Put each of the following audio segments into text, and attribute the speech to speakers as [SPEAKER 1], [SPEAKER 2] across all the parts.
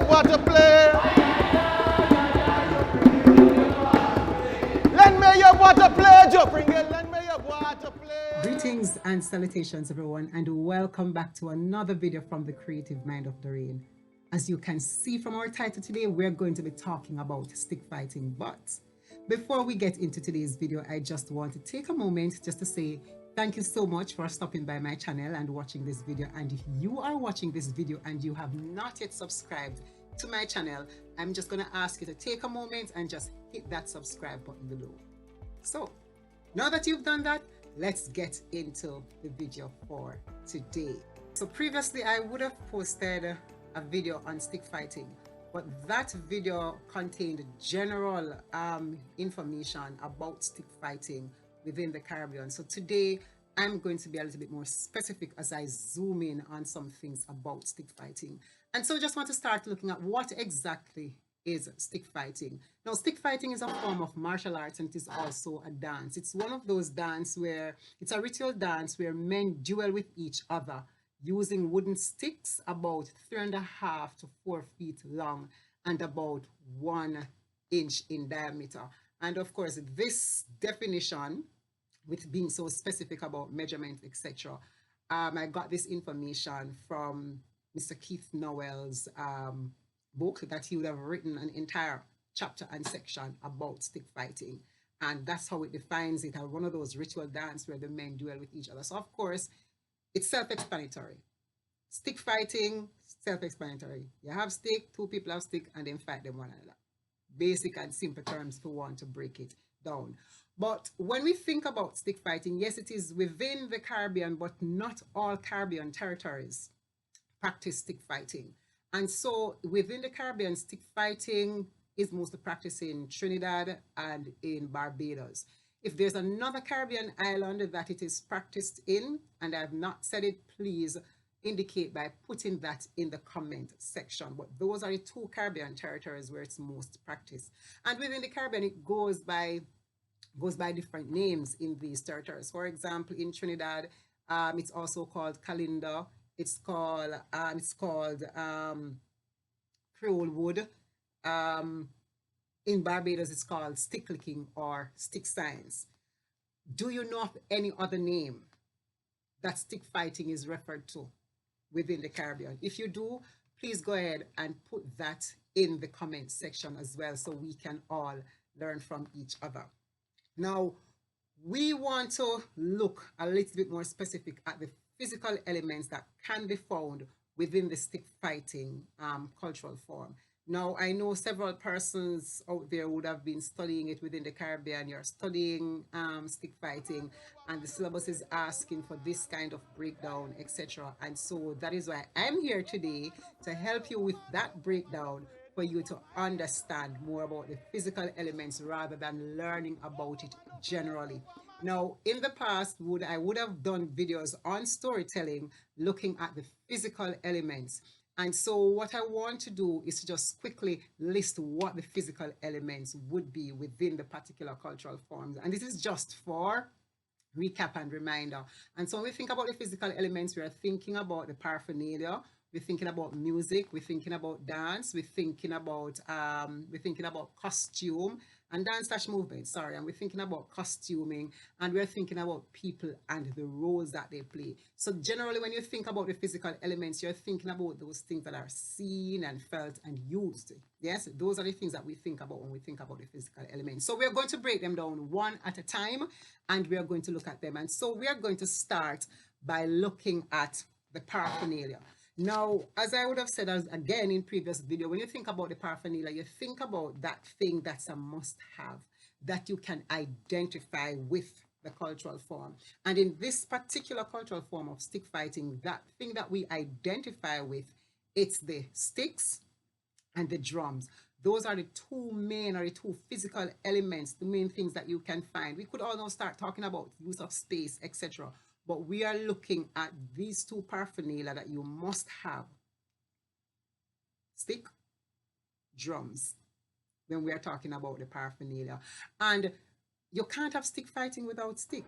[SPEAKER 1] your water play. Lend me your water play, Jopringle. Lend me your water play.
[SPEAKER 2] Greetings and salutations, everyone, and welcome back to another video from the creative mind of Dorraine. As you can see from our title today, we're going to be talking about stick fighting. But before we get into today's video, I just want to take a moment just to say thank you so much for stopping by my channel and watching this video. And if you are watching this video and you have not yet subscribed to my channel, I'm just going to ask you to take a moment and just hit that subscribe button below. So now that you've done that, let's get into the video for today. So previously I would have posted a video on stick fighting, but that video contained general information about stick fighting within the Caribbean. So today I'm going to be a little bit more specific as I zoom in on some things about stick fighting. And so just want to start looking at what exactly is stick fighting. Now, stick fighting is a form of martial arts, and it is also a dance. It's one of those dance where it's a ritual dance where men duel with each other using wooden sticks about 3.5 to 4 feet long and about 1 inch in diameter. And of course, this definition, with being so specific about measurements, etc., I got this information from Mr. Keith Nowell's book that he would have written an entire chapter and section about stick fighting, and that's how it defines it as one of those ritual dance where the men duel with each other. So of course it's self-explanatory. Stick fighting, self-explanatory. You have stick, two people have stick, and then fight them one another. Basic and simple terms if we want to break it down. But when we think about stick fighting, yes, it is within the Caribbean, but not all Caribbean territories practice stick fighting. And so within the Caribbean, stick fighting is mostly practiced in Trinidad and in Barbados. If there's another Caribbean island that it is practiced in, and I have not said it, please indicate by putting that in the comment section. But those are the two Caribbean territories where it's most practiced. And within the Caribbean, it goes by different names in these territories. For example, in Trinidad, it's also called Kalinda. It's called Creole Wood. In Barbados, it's called stick licking or stick science. Do you know of any other name that stick fighting is referred to within the Caribbean? If you do, please go ahead and put that in the comment section as well, so we can all learn from each other. Now, we want to look a little bit more specific at the physical elements that can be found within the stick fighting cultural form. Now, I know several persons out there would have been studying it within the Caribbean. You're studying stick fighting, and the syllabus is asking for this kind of breakdown, etc. And so that is why I'm here today to help you with that breakdown, for you to understand more about the physical elements rather than learning about it generally. Now, in the past, I would have done videos on storytelling looking at the physical elements. And so what I want to do is to just quickly list what the physical elements would be within the particular cultural forms. And this is just for recap and reminder. And so when we think about the physical elements, we are thinking about the paraphernalia, we're thinking about music, we're thinking about dance, we're thinking about costume and dance/movement, sorry, and we're thinking about costuming, and we're thinking about people and the roles that they play. So generally, when you think about the physical elements, you're thinking about those things that are seen and felt and used. Yes, those are the things that we think about when we think about the physical elements. So we're going to break them down one at a time, and we are going to look at them. And so we are going to start by looking at the paraphernalia. Now, as I would have said again in previous video, when you think about the paraphernalia, you think about that thing that's a must-have, that you can identify with the cultural form. And in this particular cultural form of stick fighting, that thing that we identify with, it's the sticks and the drums. Those are the two physical elements, the main things that you can find. We could also start talking about use of space, etc. But we are looking at these two paraphernalia that you must have: stick, drums, when we are talking about the paraphernalia. And you can't have stick fighting without stick.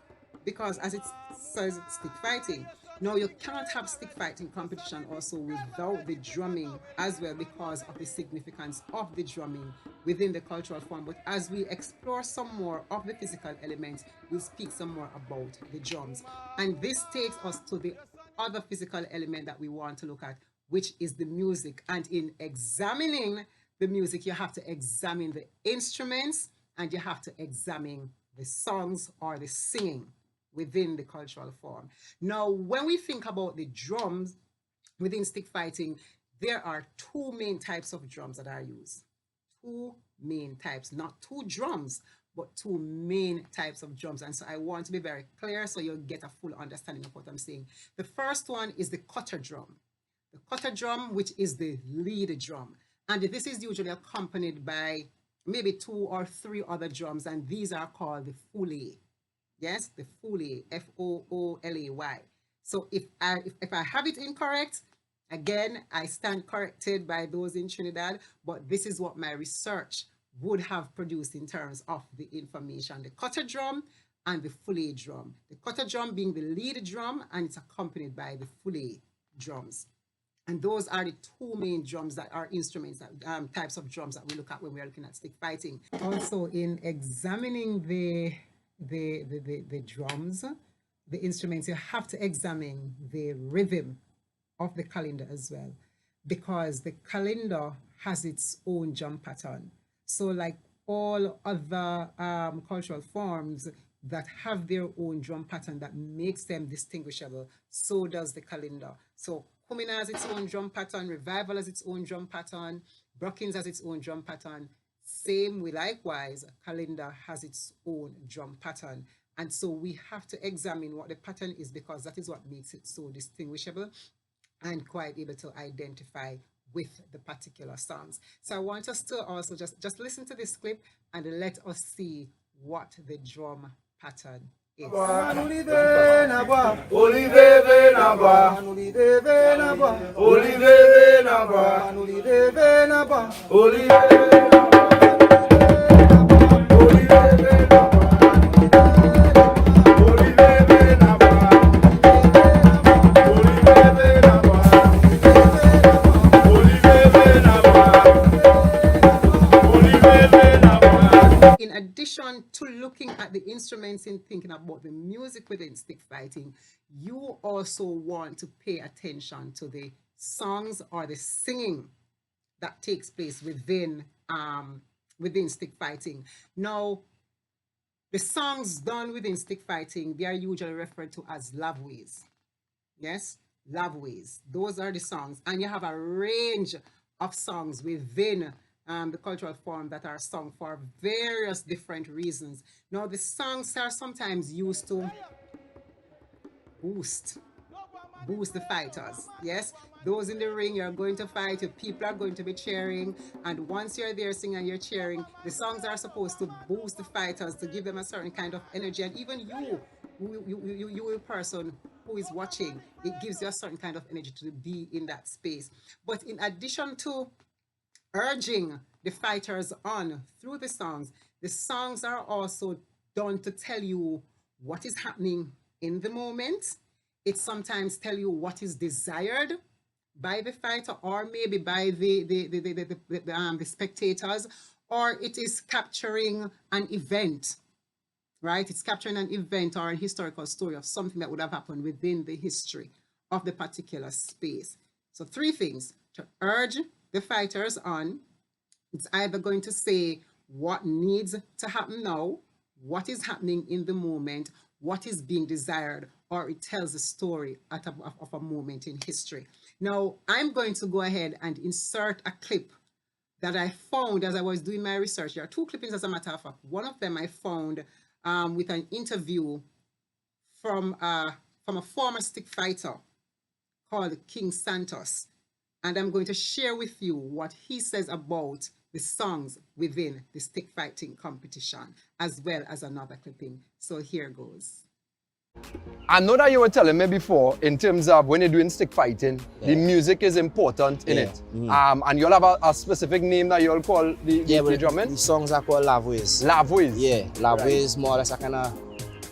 [SPEAKER 2] because as it says, stick fighting. Now you can't have stick fighting competition also without the drumming as well, because of the significance of the drumming within the cultural form. But as we explore some more of the physical elements, we'll speak some more about the drums. And this takes us to the other physical element that we want to look at, which is the music. And in examining the music, you have to examine the instruments and you have to examine the songs or the singing within the cultural form. Now, when we think about the drums within stick fighting, there are two main types of drums that are used. Two main types, not two drums, but two main types of drums. And so I want to be very clear so you'll get a full understanding of what I'm saying. The first one is the cutter drum. The cutter drum, which is the lead drum. And this is usually accompanied by maybe 2 or 3 other drums, and these are called the fooley. Yes, the fooley, F-O-O-L-A-Y. So if I have it incorrect, again, I stand corrected by those in Trinidad, but this is what my research would have produced in terms of the information. The cutter drum and the fooley drum. The cutter drum being the lead drum, and it's accompanied by the fooley drums. And those are the two main drums that are instruments, that, types of drums that we look at when we are looking at stick fighting. Also, in examining the drums, the instruments, you have to examine the rhythm of the calendar as well, because the calendar has its own drum pattern. So like all other cultural forms that have their own drum pattern that makes them distinguishable, so does the calendar. So Kumina has its own drum pattern, Revival has its own drum pattern, Brookings has its own drum pattern. Same way, likewise, calendar has its own drum pattern. And so we have to examine what the pattern is, because that is what makes it so distinguishable and quite able to identify with the particular songs. So I want us to also just listen to this clip and let us see what the drum pattern is. In addition to looking at the instruments and thinking about the music within stick fighting, you also want to pay attention to the songs or the singing that takes place within stick fighting. Now, the songs done within stick fighting, they are usually referred to as loveways. Yes, loveways. Those are the songs, and you have a range of songs within the cultural form that are sung for various different reasons. Now, the songs are sometimes used to boost the fighters. Yes, those in the ring, you're going to fight, your people are going to be cheering, and once you're there singing and you're cheering, the songs are supposed to boost the fighters, to give them a certain kind of energy. And even you a person who is watching, it gives you a certain kind of energy to be in that space. But in addition to urging the fighters on through the songs are also done to tell you what is happening in the moment. It sometimes tell you what is desired by the fighter, or maybe by the spectators, or it is capturing an event, right? It's capturing an event or a historical story of something that would have happened within the history of the particular space. So 3 things: to urge the fighters on. It's either going to say what needs to happen now, what is happening in the moment, what is being desired, or it tells a story of a moment in history. Now, I'm going to go ahead and insert a clip that I found as I was doing my research. There are 2 clippings, as a matter of fact. One of them I found with an interview from a former stick fighter called King Santos. And I'm going to share with you what he says about the songs within the stick fighting competition, as well as another clipping. So here goes.
[SPEAKER 1] I know that you were telling me before, in terms of when you're doing stick fighting, the music is important in it. And you'll have a specific name that you'll call the drumming?
[SPEAKER 3] The songs are called loveways.
[SPEAKER 1] Loveways?
[SPEAKER 3] Yeah, loveways, more or less a kind of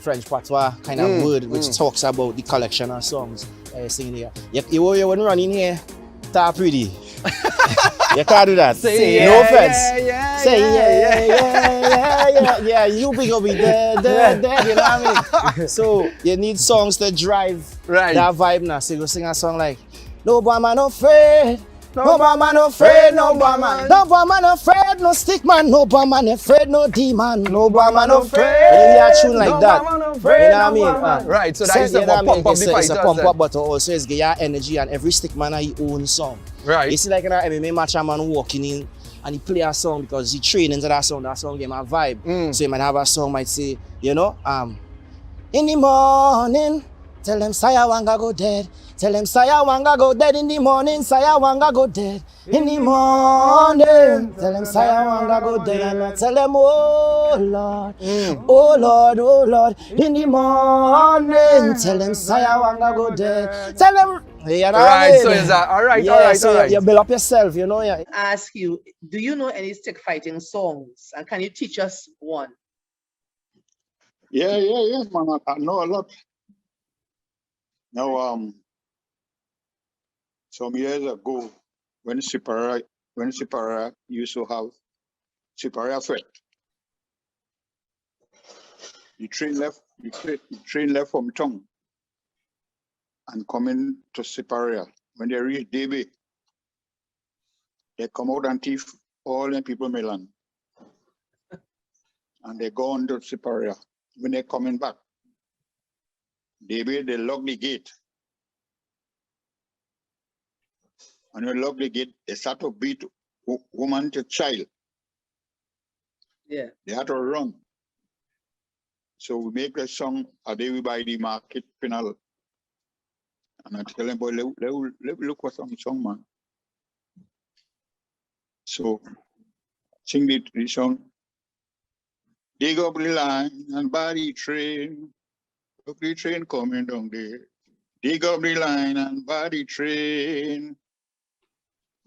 [SPEAKER 3] French patois kind of word which talks about the collection of songs singing here. You wouldn't run in here, talk pretty. You can't do that.
[SPEAKER 1] Say
[SPEAKER 3] no
[SPEAKER 1] yeah,
[SPEAKER 3] offense.
[SPEAKER 1] yeah,
[SPEAKER 3] Say
[SPEAKER 1] yeah.
[SPEAKER 3] yeah. You big up be there, you know what I mean? So you need songs to drive that vibe now. So you go sing a song like, no boy man no afraid. No boy man no afraid, no boy man. No boy man no afraid, no stick man. No boy man afraid, no demon. No boy man no afraid. And you hear a tune like that. You know what I mean?
[SPEAKER 1] Right, so that is a pump up the fighters.
[SPEAKER 3] It's a pump up, but also it's get your energy, and every stick man has his own song.
[SPEAKER 1] Right.
[SPEAKER 3] You see like in an MMA match, a man walking in and he play a song because he training to that song give him a vibe. So he might have a song might say, you know, in the morning, tell them Saya Wanga go dead. Tell them Saya Wanga go dead in the morning, Saya Wanga go dead. In the morning, tell them Saya Wanga go dead. And I tell them, oh Lord, oh Lord, oh Lord. In the morning, tell them Saya Wanga go dead. Tell them, you know
[SPEAKER 1] right, so is that all right,
[SPEAKER 3] so
[SPEAKER 1] all right.
[SPEAKER 3] You build up yourself, you know. Yeah.
[SPEAKER 4] Ask you, do you know any stick fighting songs? And can you teach us one?
[SPEAKER 5] Yeah, man. I know a lot. Now, some years ago, when Sipara used to have Sipara Fete, the train left from town and coming to Sipara. When they reach DB, they come out and thief all the people Milan. And they go on to Sipara. When they're coming back, they lock the gate. And when they lock the gate, they start to beat woman to child.
[SPEAKER 4] Yeah.
[SPEAKER 5] They had to run. So we make a song a day we buy the market final. And I tell them, boy, let look for some song, man. So sing the song. Dig up the line and body train. Look the train coming down there. Dig up the line and body train.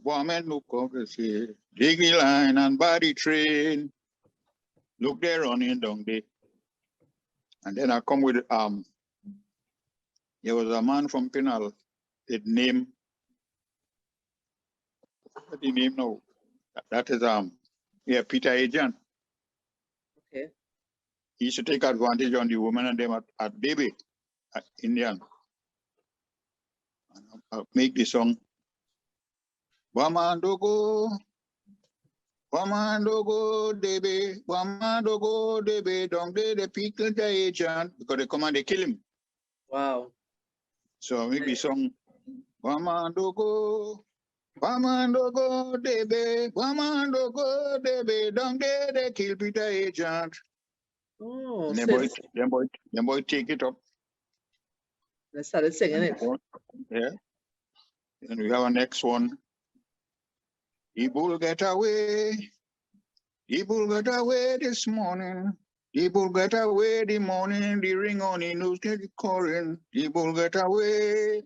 [SPEAKER 5] Woman look up and say, dig the line and body train. Look there running down there. And then I come with there was a man from Pinal, his name, what's the name now? That is Peter Agent.
[SPEAKER 4] Okay.
[SPEAKER 5] He used to take advantage on the women and them at baby at Indian. And I'll make the song. Wamandogo, debe, don't they the people the agent because they come and they kill him.
[SPEAKER 4] Wow.
[SPEAKER 5] So I make the song. Wamandogo, debe, don't they kill Peter Agent.
[SPEAKER 4] Oh,
[SPEAKER 5] And them boy take it up.
[SPEAKER 4] They started singing it.
[SPEAKER 5] Yeah. And we have a next one. The bull get away. The bull get away this morning. The bull get away the morning. The ring on the nose get calling. The bull get away.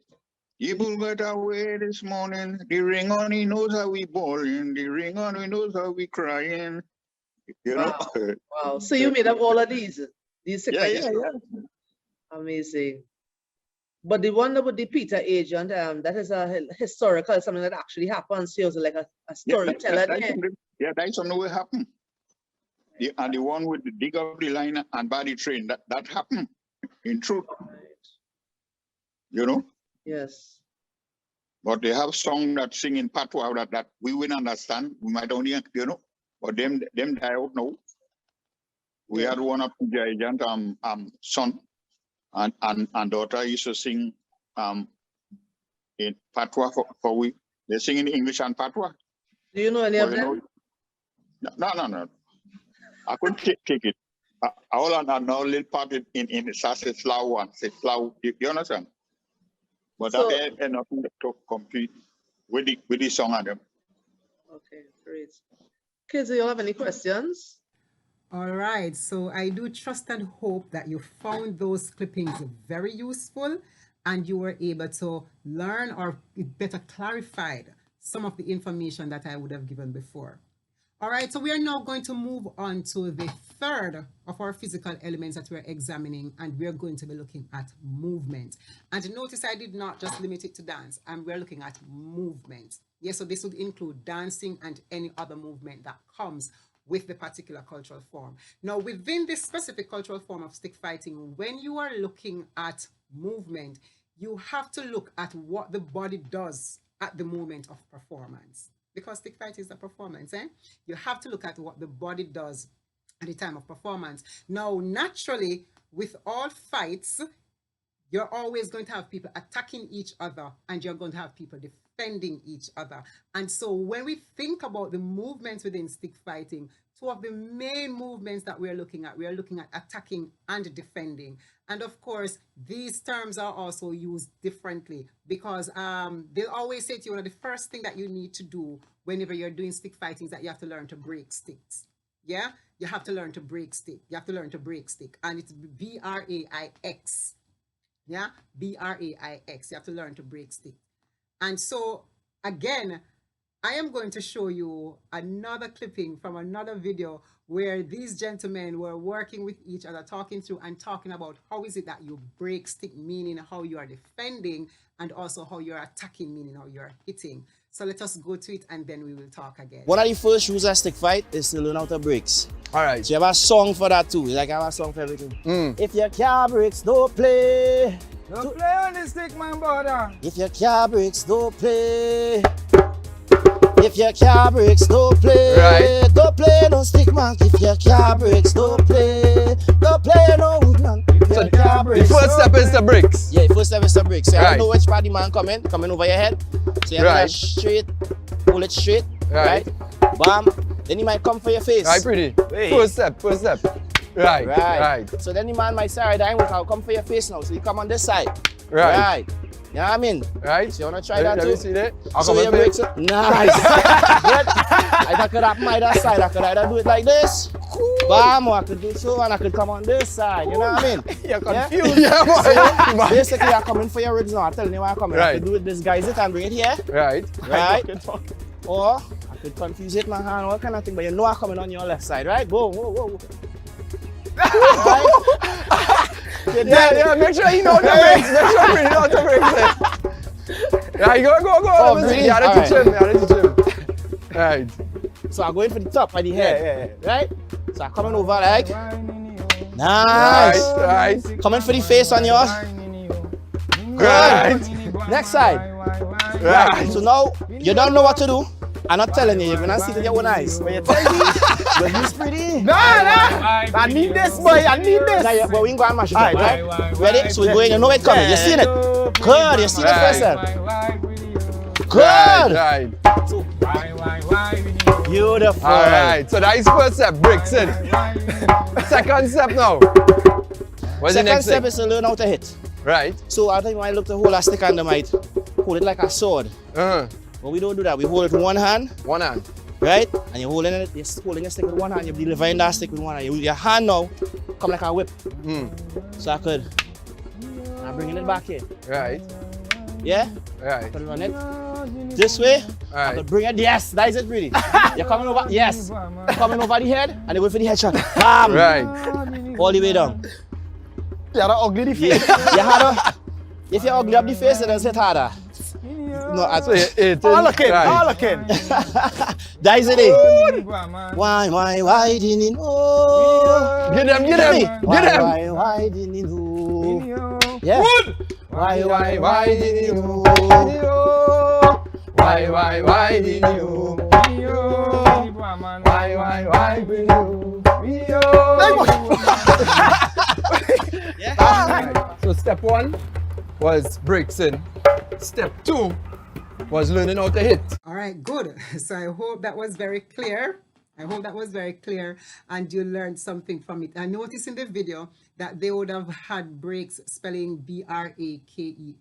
[SPEAKER 5] The bull get away this morning. The ring on the nose how we bawling. The ring on the nose how we crying. You know?
[SPEAKER 4] Wow. So you made up all of these
[SPEAKER 5] Yeah.
[SPEAKER 4] Amazing. But the one about the Peter Agent, that is a historical, something that actually happened. So it was like a storyteller.
[SPEAKER 5] That's something that happened. And the one with the dig up the line and body train, that happened in truth.
[SPEAKER 4] Right.
[SPEAKER 5] You know?
[SPEAKER 4] Yes.
[SPEAKER 5] But they have songs that sing in patois that we will understand. We might only, you know, but them die out now. We had one of the agent son and daughter used to sing in patois for we. They sing in English and patois.
[SPEAKER 4] Do you know any of them?
[SPEAKER 5] No. I couldn't take it. All on a little part in the Sassy Slow one. Say Slow, you understand? But so, that had nothing to compete with the song of them.
[SPEAKER 4] Okay, great. Kids, do you have any questions?
[SPEAKER 2] All right, so I do trust and hope that you found those clippings very useful and you were able to learn or better clarified some of the information that I would have given before. All right, so we are now going to move on to the third of our physical elements that we're examining, and we're going to be looking at movement. And notice I did not just limit it to dance, and we're looking at movement. Yes, so this would include dancing and any other movement that comes with the particular cultural form. Now, within this specific cultural form of stick fighting, when you are looking at movement, you have to look at what the body does at the moment of performance. Because stick fight is a performance, you have to look at what the body does at the time of performance. Now, naturally, with all fights, you're always going to have people attacking each other, and you're going to have people defending each other. And so when we think about the movements within stick fighting, two of the main movements that we are looking at attacking and defending. And of course, these terms are also used differently because they'll always say to you, the first thing that you need to do whenever you're doing stick fighting is that you have to learn to break sticks. Yeah, you have to learn to break stick. You have to learn to break stick, and it's B-R-A-I-X. Yeah, B-R-A-I-X. You have to learn to break stick. And so again, I am going to show you another clipping from another video where these gentlemen were working with each other, talking through and talking about how is it that you break stick, meaning how you are defending, and also how you're attacking, meaning how you're hitting. So let us go to it and then we will talk again.
[SPEAKER 3] One of the first rules of stick fight is to learn how to breaks.
[SPEAKER 1] All right.
[SPEAKER 3] So you have a song for that too. Like I have a song for everything. If your car breaks, don't play.
[SPEAKER 6] Don't play on the stick, my brother.
[SPEAKER 3] If your car breaks, don't play. If your car breaks, don't play.
[SPEAKER 1] Right.
[SPEAKER 3] Don't play no stick man. If your car breaks, don't play. Don't play no wood man.
[SPEAKER 1] So the first step is the bricks.
[SPEAKER 3] Yeah, first step is the break. So you
[SPEAKER 1] Right.
[SPEAKER 3] know which part the man coming over your head. So you have
[SPEAKER 1] Right.
[SPEAKER 3] to straight, pull it straight,
[SPEAKER 1] Right.
[SPEAKER 3] right? Bam. Then he might come for your face.
[SPEAKER 1] Right, pretty.
[SPEAKER 3] Hey.
[SPEAKER 1] First step. Right, right.
[SPEAKER 3] So then the man might say, alright, I'll come for your face now. So you come on this side.
[SPEAKER 1] Right.
[SPEAKER 3] You know what I mean?
[SPEAKER 1] Right.
[SPEAKER 3] So you wanna try that
[SPEAKER 1] Let
[SPEAKER 3] too?
[SPEAKER 1] me see that. I'll
[SPEAKER 3] So
[SPEAKER 1] come
[SPEAKER 3] you
[SPEAKER 1] and
[SPEAKER 3] break
[SPEAKER 1] play.
[SPEAKER 3] it. Nice. I could happen either side. I could either do it like this. Bam, or I could do it so, and I could come on this side. You know what I mean?
[SPEAKER 1] You're
[SPEAKER 3] Yeah?
[SPEAKER 1] confused. Yeah, man.
[SPEAKER 3] Basically, I'm coming for your ribs now. I'm telling you where I'm coming. I
[SPEAKER 1] Right.
[SPEAKER 3] could do it, disguise it and bring it here.
[SPEAKER 1] Right.
[SPEAKER 3] Right? Or I could confuse it, my hand, all kind of thing, but you know I'm coming on your left side, right? Boom, whoa, whoa. Right?
[SPEAKER 1] Yeah, make sure you know the bricks. Make sure you know the bricks. Right, go.
[SPEAKER 3] Oh,
[SPEAKER 1] Let me see.
[SPEAKER 3] really?
[SPEAKER 1] You gotta
[SPEAKER 3] All
[SPEAKER 1] teach him. Right.
[SPEAKER 3] So I'm going for the top of the head, right? So I'm coming over like,
[SPEAKER 1] Right,
[SPEAKER 3] nice.
[SPEAKER 1] right.
[SPEAKER 3] Coming for the face on yours.
[SPEAKER 1] Right.
[SPEAKER 3] Next side.
[SPEAKER 1] Right.
[SPEAKER 3] So now, you don't know what to do. I'm not telling you, you're gonna see it with your own eyes. But you tell me, but this pretty.
[SPEAKER 6] Nah. I need this, boy. I need this.
[SPEAKER 3] Now, but we ain't going to mash it up,
[SPEAKER 6] Alright,
[SPEAKER 3] right? Ready? So we go in, you know it coming. You seen it? Good, you see the first step. Good.
[SPEAKER 1] Right.
[SPEAKER 3] Beautiful.
[SPEAKER 1] All right. So that is first step. Bricks in. Second step now. What's the
[SPEAKER 3] Second
[SPEAKER 1] next
[SPEAKER 3] step
[SPEAKER 1] thing?
[SPEAKER 3] is to learn how to hit.
[SPEAKER 1] Right.
[SPEAKER 3] So I think you might look to hold a stick and they might hold it like a sword. But we don't do that. We hold it with one hand,
[SPEAKER 1] One hand.
[SPEAKER 3] right? And you're holding it, you're holding your stick with one hand, you're delivering that stick with one hand. Your hand now come like a whip. So I could, I'm bringing it back here.
[SPEAKER 1] Right.
[SPEAKER 3] Yeah?
[SPEAKER 1] Right.
[SPEAKER 3] Put it on it. This way, I
[SPEAKER 1] Right.
[SPEAKER 3] could bring it. Yes, that is it, really. You're coming over, yes. You're coming over the head and you go for the headshot. Bam!
[SPEAKER 1] Right.
[SPEAKER 3] All the way down.
[SPEAKER 6] You're ugly the face.
[SPEAKER 3] You had to, if you're ugly up the face, then it's hit harder. No, I
[SPEAKER 1] So you ate
[SPEAKER 6] All looking.
[SPEAKER 3] that is it. Why didn't you know?
[SPEAKER 1] Get them.
[SPEAKER 3] Why didn't you know? Yeah. Why
[SPEAKER 1] didn't you? Why didn't you? Why didn't you?
[SPEAKER 3] Yeah.
[SPEAKER 1] So step one was breaks in. Step two was learning how to hit.
[SPEAKER 2] All right, good. So I hope that was very clear. And you learned something from it. I noticed in the video that they would have had breaks spelling B-R-A-K-E-S.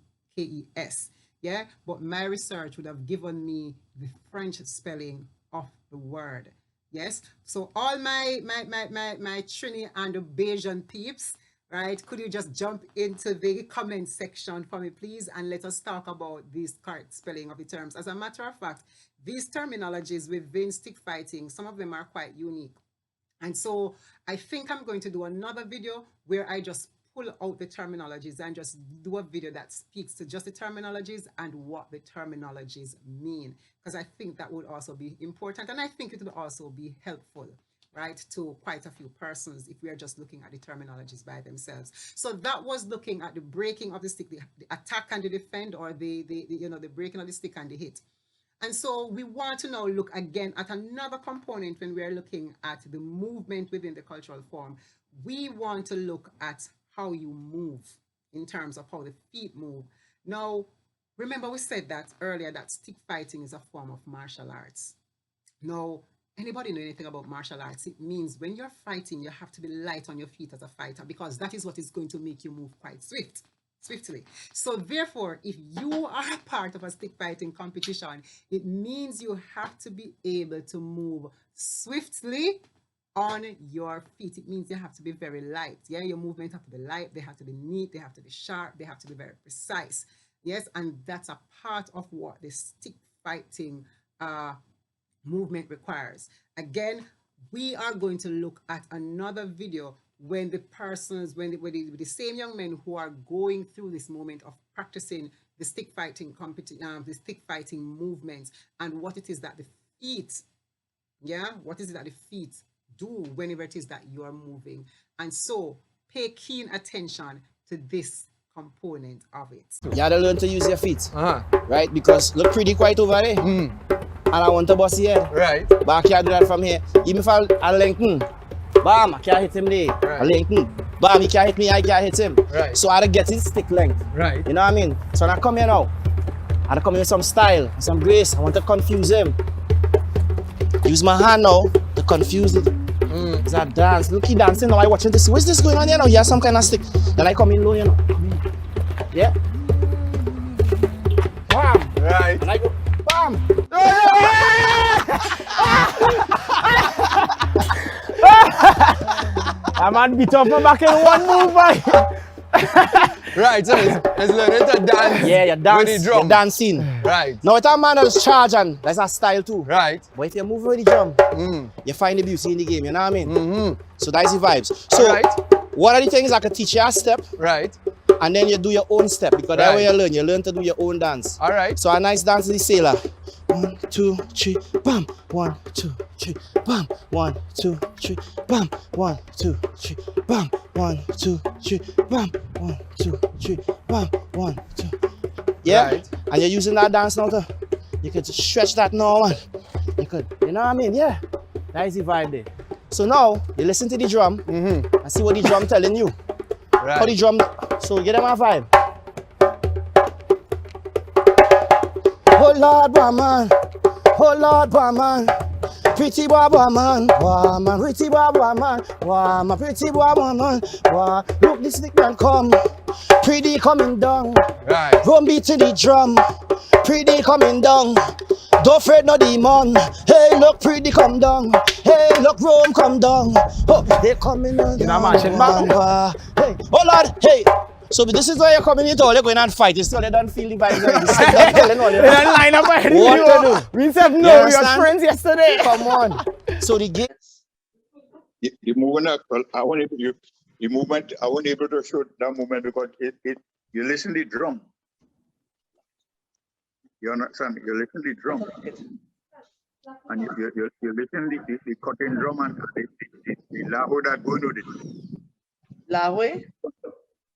[SPEAKER 2] Yeah, but my research would have given me the French spelling of the word. Yes, so all my Trini and the Bayesian peeps, right? Could you just jump into the comment section for me, please, and let us talk about these correct spelling of the terms. As a matter of fact, these terminologies within stick fighting, some of them are quite unique. And so I think I'm going to do another video where I just pull out the terminologies and just do a video that speaks to just the terminologies and what the terminologies mean, because I think that would also be important, and I think it would also be helpful, right, to quite a few persons if we are just looking at the terminologies by themselves. So that was looking at the breaking of the stick, the attack and the defend, or the breaking of the stick and the hit. And so we want to now look again at another component when we are looking at the movement within the cultural form. We want to look at how you move in terms of how the feet move. Now, remember we said that earlier that stick fighting is a form of martial arts. Now, anybody know anything about martial arts? It means when you're fighting, you have to be light on your feet as a fighter, because that is what is going to make you move quite swiftly. So therefore, if you are a part of a stick fighting competition, it means you have to be able to move swiftly on your feet. It means you have to be very light. Yeah, your movement have to be light, they have to be neat, they have to be sharp, they have to be very precise. Yes, and that's a part of what the stick fighting movement requires. Again, we are going to look at another video when the persons, when the same young men who are going through this moment of practicing the stick fighting the stick fighting movements, and what it is that the feet, what is it that the feet do whenever it is that you are moving. And so pay keen attention to this component of it.
[SPEAKER 3] You gotta learn to use your feet, right? Because look pretty quiet over there. And I want to bust here.
[SPEAKER 1] Right.
[SPEAKER 3] But I can't do that from here. Even if I lengthen, bam, I can't hit him there.
[SPEAKER 1] Right.
[SPEAKER 3] I lengthen, bam, he can't hit me, I can't hit him.
[SPEAKER 1] Right.
[SPEAKER 3] So I had to get his stick length.
[SPEAKER 1] Right.
[SPEAKER 3] You know what I mean? So when I come here now, I had to come here with some style, some grace. I want to confuse him. Use my hand now to confuse it. It's a dance. Look, he dancing now. I watching this. What's this going on here now? He has some kind of stick. Then I come in low, you know. Yeah. Bam.
[SPEAKER 1] Right.
[SPEAKER 3] And I go, bam.
[SPEAKER 6] I man beat up my back in one move, boy.
[SPEAKER 1] Right, so it's learning to dance.
[SPEAKER 3] Yeah, you dance.
[SPEAKER 1] with the drum.
[SPEAKER 3] You're dancing.
[SPEAKER 1] Right.
[SPEAKER 3] Now, it's a man that's charge, and that's a style too.
[SPEAKER 1] Right.
[SPEAKER 3] But if you move with the drum, you find the beauty in the game, you know what I mean? So that's the vibes. So,
[SPEAKER 1] Alright.
[SPEAKER 3] one of the things I could teach you a step,
[SPEAKER 1] Right.
[SPEAKER 3] and then you do your own step, because that's
[SPEAKER 1] Right.
[SPEAKER 3] where you learn to do your own dance.
[SPEAKER 1] All right.
[SPEAKER 3] So a nice dance is the sailor. 1, 2, 3, bam. 1, 2, 3, bam. 1, 2, 3, bam. 1, 2, 3, bam. 1, 2, 3, bam. 1, 2, 3, bam. 1, 2. Yeah.
[SPEAKER 1] Right.
[SPEAKER 3] And you're using that dance now to, you could stretch that now, man. You could, you know what I mean? Yeah. That is the vibe there. So now you listen to the drum and see what the drum telling you.
[SPEAKER 1] Right.
[SPEAKER 3] How the drum, so get them a vibe. Oh Lord, boy man. Oh Lord, boy man. Pretty boy, man. Boy man, pretty boy, man. Boy man, pretty boy, man. Boy, look this stick man come. Pretty coming down.
[SPEAKER 1] Right.
[SPEAKER 3] Drum beat to the drum. Pretty coming down. Don't fret no demon. Hey, look, pretty come down. Hey, look, Rome come down. Oh, they coming on.
[SPEAKER 6] You know, marching back.
[SPEAKER 3] Hey, oh Lord, hey. So this is where you're coming into all you're going and fight. You still don't feel the vibes already. Still not telling all you.
[SPEAKER 6] They don't line up ahead of you.
[SPEAKER 3] What to do?
[SPEAKER 6] We said
[SPEAKER 3] You
[SPEAKER 6] no, we were
[SPEAKER 3] understand?
[SPEAKER 6] friends yesterday.
[SPEAKER 3] Come on. So the game.
[SPEAKER 5] The movement, I wasn't able to, the movement, I wasn't able to show that movement because you listen to the drum. You understand? You listen to the drum. And you listen to the cutting drum and the labo that going with it.
[SPEAKER 4] Lahwe?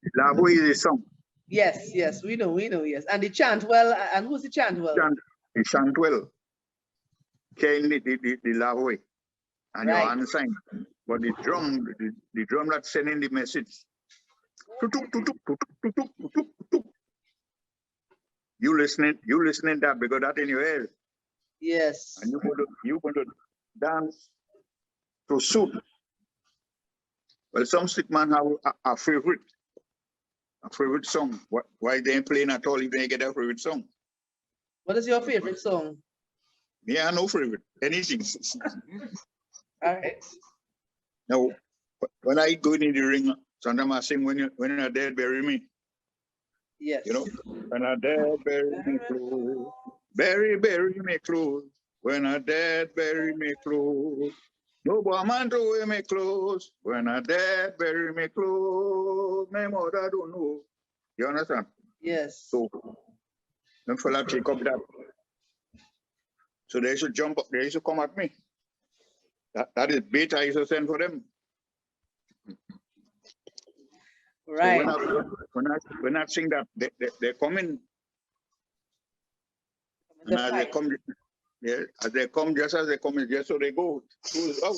[SPEAKER 5] The labo is a song.
[SPEAKER 4] Yes, we know, yes. And the chant well, and who's the chant well?
[SPEAKER 5] The chant well. Carrying the labo. And your hand sign. But the drum that's sending the message. You listening that because that in your ear.
[SPEAKER 4] Yes.
[SPEAKER 5] And you're going to dance to suit. Well, some stick man have a favorite song. Why they ain't playing at all if they get a favorite song?
[SPEAKER 4] What is your favorite song?
[SPEAKER 5] Me, I no favorite. Anything.
[SPEAKER 4] All right.
[SPEAKER 5] Now, when I go in the ring, Sometimes I sing when you're dead, bury me.
[SPEAKER 4] Yes.
[SPEAKER 5] You know, when I dead, bury me close. Bury me close. When I dead, bury me close. No woman to wear me close. When I dead, bury me close. My mother don't know. You understand?
[SPEAKER 4] Yes.
[SPEAKER 5] So them fella take up that. So they should jump up, they should come at me. That is bait I used to send for them.
[SPEAKER 4] Right.
[SPEAKER 5] So when I sing that, they come in. And as they come, yeah, as they come, just as they come in, just so they go. Out.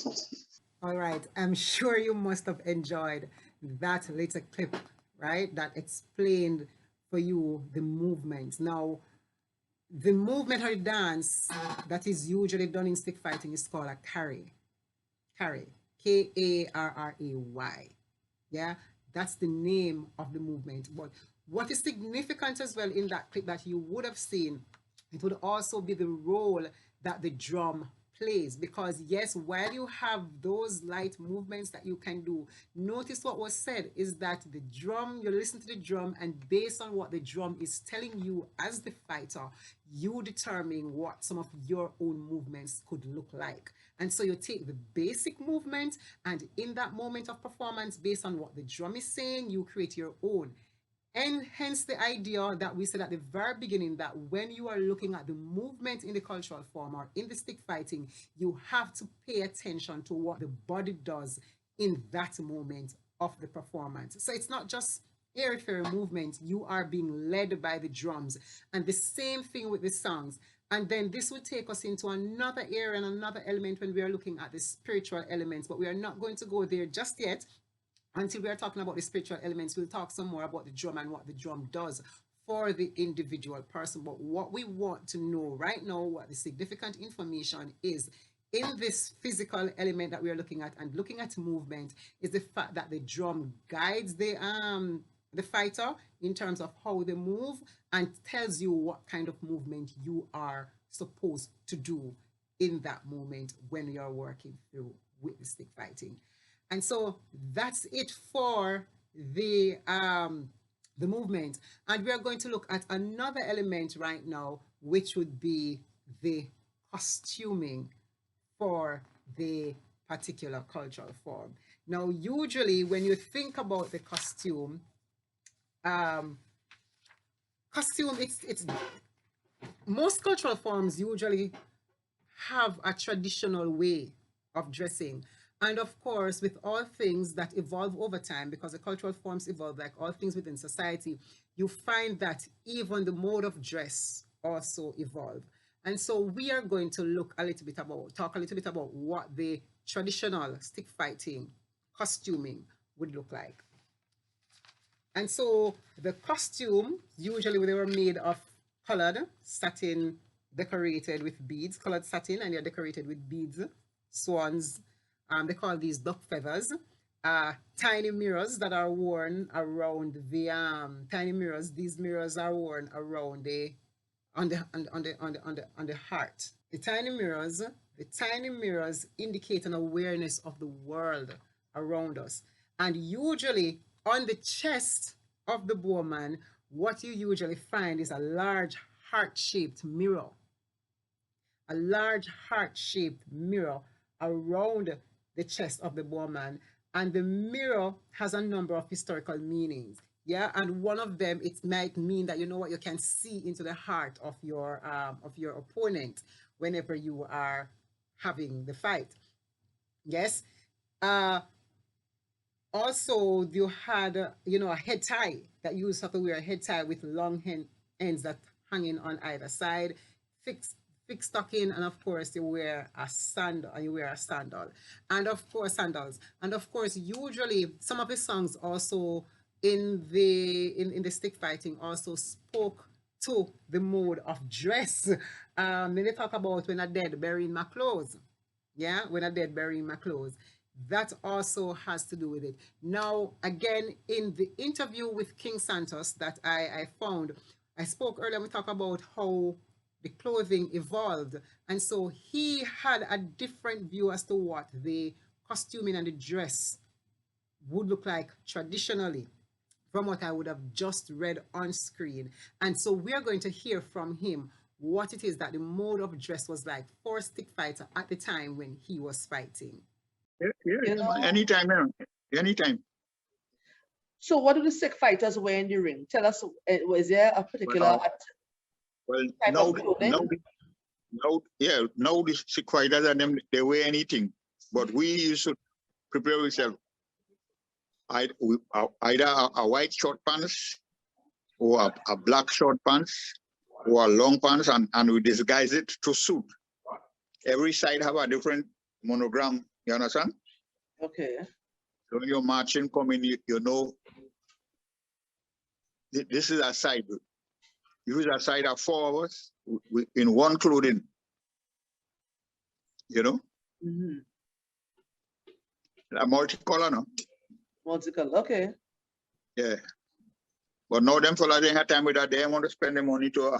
[SPEAKER 2] All right, I'm sure you must have enjoyed that little clip, right? That explained for you the movement. Now, the movement or dance that is usually done in stick fighting is called a carry. Carry. Karray. Yeah, that's the name of the movement. But what is significant as well in that clip that you would have seen, it would also be the role that the drum plays, because yes, while you have those light movements that you can do, notice what was said is that the drum, you listen to the drum, and based on what the drum is telling you as the fighter, you determine what some of your own movements could look like. And so you take the basic movement, and in that moment of performance, based on what the drum is saying, you create your own. And hence the idea that we said at the very beginning, that when you are looking at the movement in the cultural form or in the stick fighting, you have to pay attention to what the body does in that moment of the performance. So it's not just airy-fairy movement, you are being led by the drums. And the same thing with the songs. And then this will take us into another area and another element when we are looking at the spiritual elements, but we are not going to go there just yet. Until we are talking about the spiritual elements, we'll talk some more about the drum and what the drum does for the individual person. But what we want to know right now, what the significant information is in this physical element that we are looking at and looking at movement, is the fact that the drum guides the fighter in terms of how they move and tells you what kind of movement you are supposed to do in that moment when you're working through with the stick fighting. And so that's it for the movement. And we are going to look at another element right now, which would be the costuming for the particular cultural form. Now, usually when you think about the costume, it's most cultural forms usually have a traditional way of dressing. And of course, with all things that evolve over time, because the cultural forms evolve like all things within society, you find that even the mode of dress also evolve. And so we are going to talk a little bit about what the traditional stick fighting costuming would look like. And so the costume, usually they were made of colored satin decorated with beads, colored satin, and they're decorated with beads, swans, they call these duck feathers, tiny mirrors that are worn around the tiny mirrors. These mirrors are worn around on the heart. The tiny mirrors indicate an awareness of the world around us. And usually on the chest of the bowman, what you usually find is a large heart-shaped mirror. A large heart-shaped mirror around the chest of the bowman, and the mirror has a number of historical meanings. Yeah, and one of them, it might mean that you can see into the heart of your opponent whenever you are having the fight. Yes. Also, you had a head tie, that you used to have to wear a head tie with long ends that hanging on either side, fixed stocking, and of course you wear a sandal, and of course sandals, and of course usually some of the songs also in the stick fighting also spoke to the mode of dress. When they talk about when a dead burying my clothes, yeah, when a dead burying my clothes, that also has to do with it. Now again, in the interview with King Santos that I found, I spoke earlier, we talked about how the clothing evolved, and so he had a different view as to what the costuming and the dress would look like traditionally from what I would have just read on screen. And so we are going to hear from him what it is that the mode of dress was like for Stick Fighter at the time when he was fighting.
[SPEAKER 5] Yeah, anytime, anytime.
[SPEAKER 4] So what do the Sikh fighters wear in the ring? Tell us, was there a particular type
[SPEAKER 5] now,
[SPEAKER 4] of clothing?
[SPEAKER 5] now the Sikh fighters and them, they wear anything. But we used to prepare ourselves. Either a white short pants or a black short pants or a long pants, and we disguise it to suit. Every side have a different monogram, you understand?
[SPEAKER 4] Okay.
[SPEAKER 5] So when you're marching, coming, you know, this is a side. Use a side of 4 hours in one clothing, you know?
[SPEAKER 4] Mm-hmm.
[SPEAKER 5] A multicolor, no?
[SPEAKER 4] Multicolor, okay.
[SPEAKER 5] Yeah. But now them fellas they have time with that. They want to spend the money to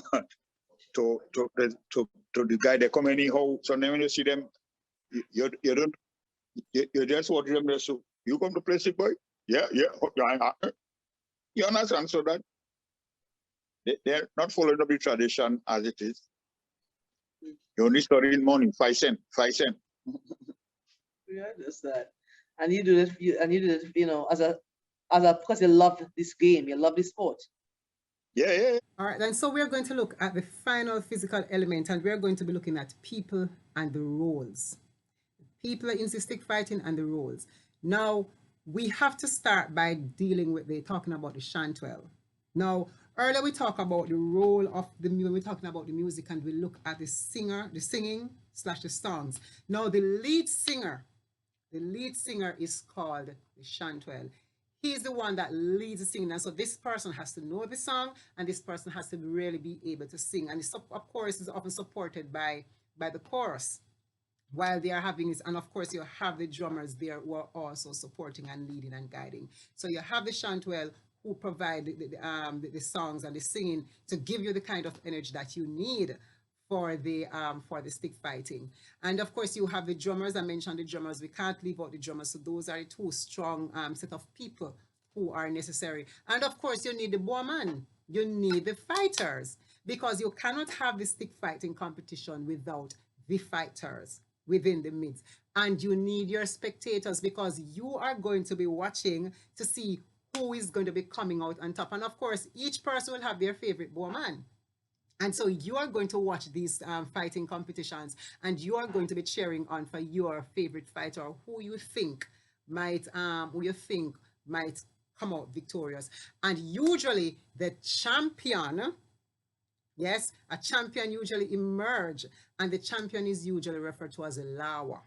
[SPEAKER 5] the guy they come anyhow. So then when you see them, you don't you just watch them. So you come to play sick boy? Yeah. You understand? So that they're not following up the tradition as it is. You only studying money, 5 cents.
[SPEAKER 4] Yeah, just that. And you do it. You do it. You know, as a because you love this game, you love this sport.
[SPEAKER 5] Yeah.
[SPEAKER 2] All right, and so we're going to look at the final physical element, and we're going to be looking at people and the roles. People in the stick fighting and the roles. Now, we have to start by dealing with talking about the chantwell. Now, earlier we talked about the role of when we're talking about the music, and we look at the singing / the songs. Now, the lead singer is called the chantwell. He's the one that leads the singing, and so this person has to know the song, and this person has to really be able to sing. And of course, is often supported by the chorus while they are having this. And of course, you have the drummers there who are also supporting and leading and guiding. So you have the chantwell who provide the songs and the singing to give you the kind of energy that you need for the stick fighting. And of course, you have the drummers. I mentioned the drummers. We can't leave out the drummers. So those are the two strong set of people who are necessary. And of course, you need the bowman. You need the fighters, because you cannot have the stick fighting competition without the fighters within the midst. And you need your spectators, because you are going to be watching to see who is going to be coming out on top. And of course, each person will have their favorite bowman. And so you are going to watch these fighting competitions, and you are going to be cheering on for your favorite fighter, who you think might come out victorious. And usually the champion, yes, a champion usually emerge, and the champion is usually referred to as a lawa.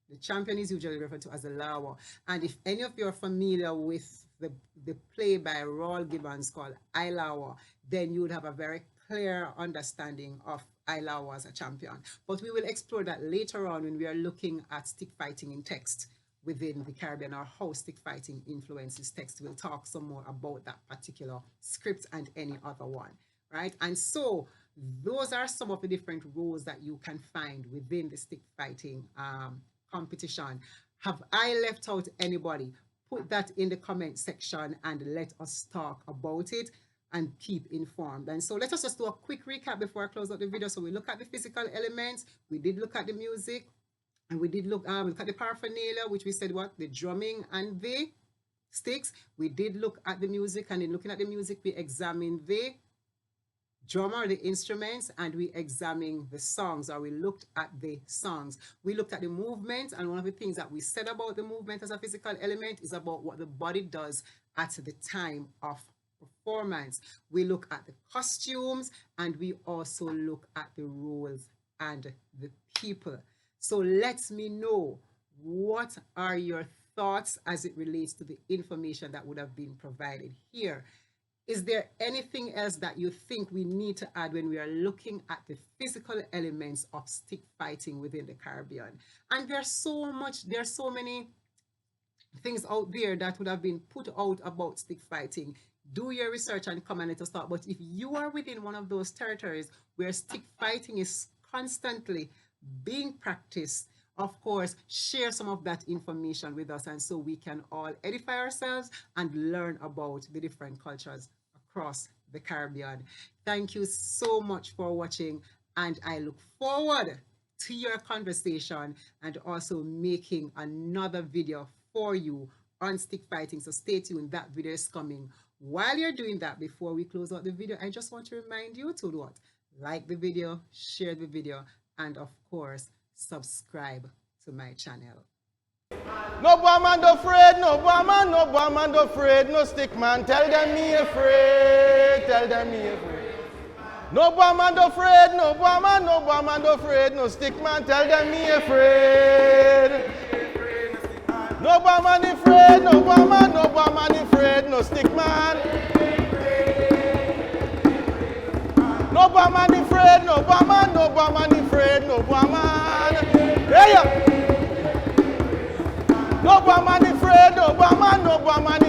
[SPEAKER 2] The champion is usually referred to as a lawa. And if any of you are familiar with the play by Roald Gibbons called Ilawa, then you would have a very clear understanding of Ilawa as a champion. But we will explore that later on when we are looking at stick fighting in text within the Caribbean, or how stick fighting influences text. We'll talk some more about that particular script and any other one, right? And so those are some of the different roles that you can find within the stick fighting competition. Have I left out anybody? Put that in the comment section and let us talk about it and keep informed. And so let us just do a quick recap before I close out the video. So we look at the physical elements, we did look at the music, and we did look at the paraphernalia, which we said what? The drumming and the sticks. We did look at the music, and in looking at the music, we examined the drummer, the instruments, and we examined the songs, or we looked at the songs. We looked at the movement, and one of the things that we said about the movement as a physical element is about what the body does at the time of performance. We look at the costumes, and we also look at the roles and the people. So let me know, what are your thoughts as it relates to the information that would have been provided here? Is there anything else that you think we need to add when we are looking at the physical elements of stick fighting within the Caribbean? And there's so many things out there that would have been put out about stick fighting. Do your research and come and let us talk. But if you are within one of those territories where stick fighting is constantly being practiced, of course, share some of that information with us, and so we can all edify ourselves and learn about the different cultures across the Caribbean. Thank you so much for watching, and I look forward to your conversation and also making another video for you on stick fighting. So stay tuned, that video is coming. While you're doing that, before we close out the video, I just want to remind you to what? Like the video, share the video, and of course, subscribe to my channel.
[SPEAKER 6] No boy man no afraid, no boy man no afraid, no stick man, tell them me afraid, tell them me afraid. No boy man no afraid, no boy man no afraid, no stick man, tell them me afraid. No boy man afraid, no boy man afraid, no stick man. No boy man afraid, no boy man afraid, no boy man. Hey, yeah. No boy man afraid, no boy man